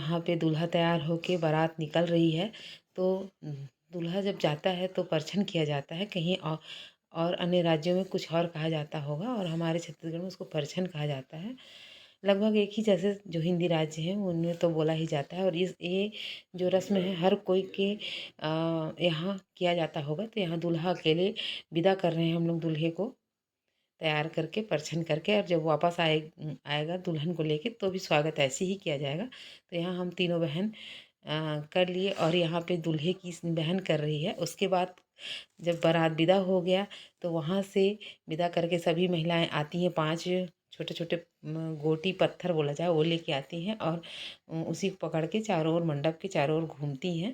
यहाँ पे दूल्हा तैयार होके बारात निकल रही है। तो दूल्हा जब जाता है तो परछन किया जाता है। कहीं और अन्य राज्यों में कुछ और कहा जाता होगा और हमारे छत्तीसगढ़ में उसको परछन कहा जाता है। लगभग एक ही जैसे जो हिंदी राज्य हैं उनमें तो बोला ही जाता है। और ये जो रस्म है हर कोई के यहाँ किया जाता होगा। तो यहाँ दूल्हा अकेले विदा कर रहे हैं हम लोग दूल्हे को तैयार करके परछन करके। और जब वापस आएगा दुल्हन को लेके तो भी स्वागत ऐसे ही किया जाएगा। तो यहाँ हम तीनों बहन कर लिए और यहाँ पे दूल्हे की बहन कर रही है। उसके बाद जब बारात विदा हो गया तो वहाँ से विदा करके सभी महिलाएं आती हैं। 5 छोटे छोटे गोटी पत्थर बोला जाए वो लेके आती हैं और उसी को पकड़ के चारों ओर मंडप के चारों ओर घूमती हैं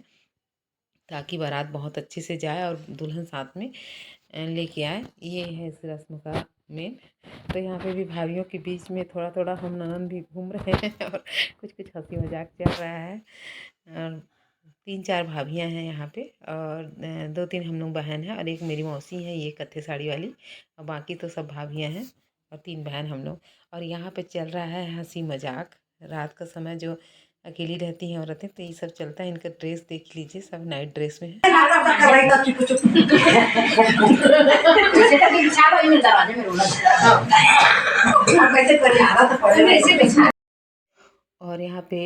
ताकि बारात बहुत अच्छे से जाए और दुल्हन साथ में लेके आए। ये है इस रस्म का मेन। तो यहाँ पे भी भाभीयों के बीच में थोड़ा थोड़ा हम ननद भी घूम रहे हैं और कुछ कुछ हंसी मजाक चल रहा है। और 3-4 भाभियाँ हैं यहाँ पे और 2-3 हम लोग बहन हैं और एक मेरी मौसी है ये कत्थे साड़ी वाली। और बाकी तो सब भाभियाँ हैं और 3 बहन हम लोग। और यहाँ पे चल रहा है हंसी मजाक। रात का समय जो अकेली रहती हैं औरतें तो ये सब चलता है। इनका ड्रेस देख लीजिए, सब नाइट ड्रेस में है। और यहाँ पे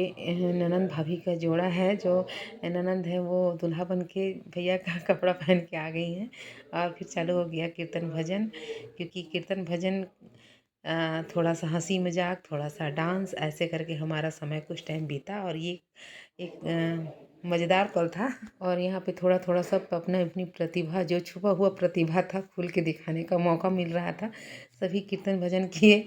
ननंद भाभी का जोड़ा है। जो ननंद है वो दूल्हा बन के भैया का कपड़ा पहन के आ गई हैं। और फिर चालू हो गया कीर्तन भजन, क्योंकि कीर्तन भजन थोड़ा सा हंसी मजाक थोड़ा सा डांस ऐसे करके हमारा समय कुछ टाइम बीता। और ये एक मज़ेदार पल था। और यहाँ पे थोड़ा थोड़ा सब अपना अपनी प्रतिभा जो छुपा हुआ प्रतिभा था खुल के दिखाने का मौका मिल रहा था। सभी कीर्तन भजन किए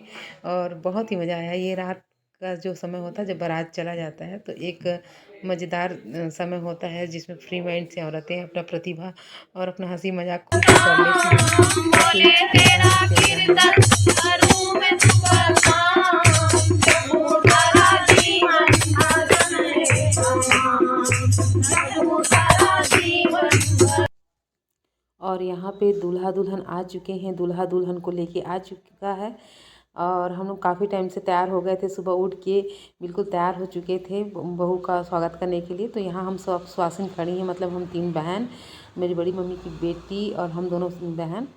और बहुत ही मज़ा आया। ये रात का जो समय होता है जब बारात चला जाता है तो एक मज़ेदार समय होता है जिसमें फ्री माइंड से औरतें अपना प्रतिभा और अपना हंसी मजाक खुद कर लेती हैं। और यहाँ पे दूल्हा दुल्हन आ चुके हैं। दूल्हा दुल्हन को लेके आ चुका है और हम लोग काफ़ी टाइम से तैयार हो गए थे। सुबह उठ के बिल्कुल तैयार हो चुके थे बहू का स्वागत करने के लिए। तो यहाँ हम सब सुहासिन खड़ी हैं, मतलब हम 3 बहन, मेरी बड़ी मम्मी की बेटी और हम दोनों बहन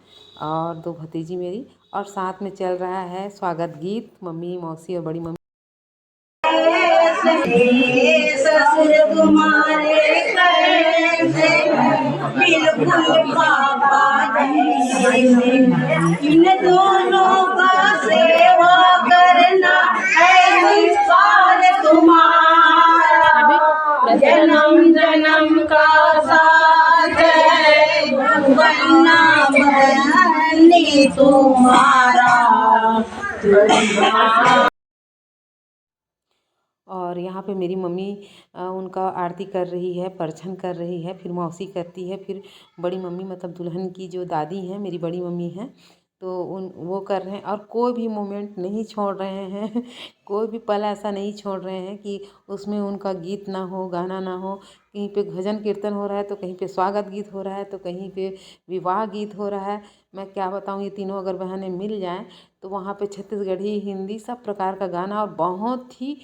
और 2 भतीजी मेरी। और साथ में चल रहा है स्वागत गीत, मम्मी मौसी और बड़ी मम्मी। ससुर तुम्हारे कैसे बिल्कुल पापा इन दोनों का सेवा करना है निस्वार्थ तुम्हारा, जन्म जन्म का साथ है बनना बनी तुम्हारा। और यहाँ पे मेरी मम्मी उनका आरती कर रही है, परछन कर रही है, फिर मौसी करती है, फिर बड़ी मम्मी मतलब दुल्हन की जो दादी हैं मेरी बड़ी मम्मी हैं तो वो कर रहे हैं। और कोई भी मोमेंट नहीं छोड़ रहे हैं कोई भी पल ऐसा नहीं छोड़ रहे हैं कि उसमें उनका गीत ना हो, गाना ना हो। कहीं पे भजन कीर्तन हो रहा है तो कहीं पे स्वागत गीत हो रहा है तो कहीं पे विवाह गीत हो रहा है। मैं क्या बताऊँ, ये तीनों अगर बहनें मिल जाएं तो वहाँ पे छत्तीसगढ़ी, हिंदी सब प्रकार का गाना और बहुत ही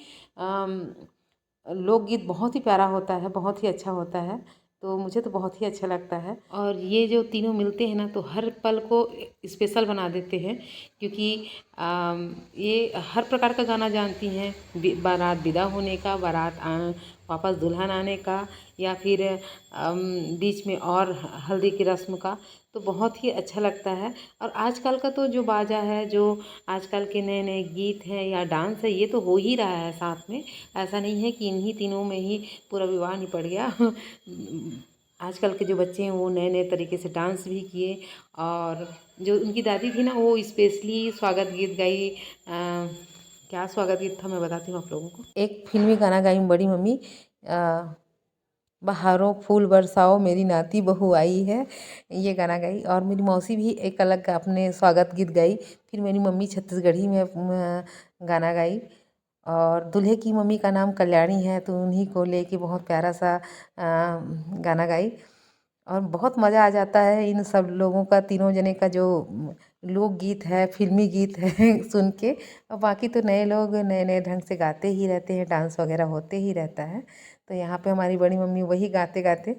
लोकगीत बहुत ही प्यारा होता है, बहुत ही अच्छा होता है। तो मुझे तो बहुत ही अच्छा लगता है। और ये जो तीनों मिलते हैं ना तो हर पल को स्पेशल बना देते हैं, क्योंकि ये हर प्रकार का गाना जानती हैं। बारात विदा होने का, बारात वापस दुल्हन आने का, या फिर बीच में और हल्दी की रस्म का। तो बहुत ही अच्छा लगता है। और आजकल का तो जो बाजा है, जो आजकल के नए नए गीत हैं या डांस है, ये तो हो ही रहा है साथ में। ऐसा नहीं है कि इन्हीं तीनों में ही पूरा विवाह निपट गया आजकल के जो बच्चे हैं वो नए नए तरीके से डांस भी किए। और जो उनकी दादी थी ना वो स्पेशली स्वागत गीत गाई। क्या स्वागत गीत था मैं बताती हूँ आप लोगों को। एक फिल्मी गाना गाई बड़ी मम्मी, बहारों फूल बरसाओ मेरी नाती बहू आई है, ये गाना गाई। और मेरी मौसी भी एक अलग अपने स्वागत गीत गाई। फिर मेरी मम्मी छत्तीसगढ़ी में गाना गाई। और दूल्हे की मम्मी का नाम कल्याणी है तो उन्हीं को लेके बहुत प्यारा सा गाना गाई। और बहुत मज़ा आ जाता है इन सब लोगों का, तीनों जने का जो लोकगीत है, फ़िल्मी गीत है सुन के। और बाकी तो नए लोग नए नए ढंग से गाते ही रहते हैं, डांस वगैरह होते ही रहता है। तो यहाँ पे हमारी बड़ी मम्मी वही गाते गाते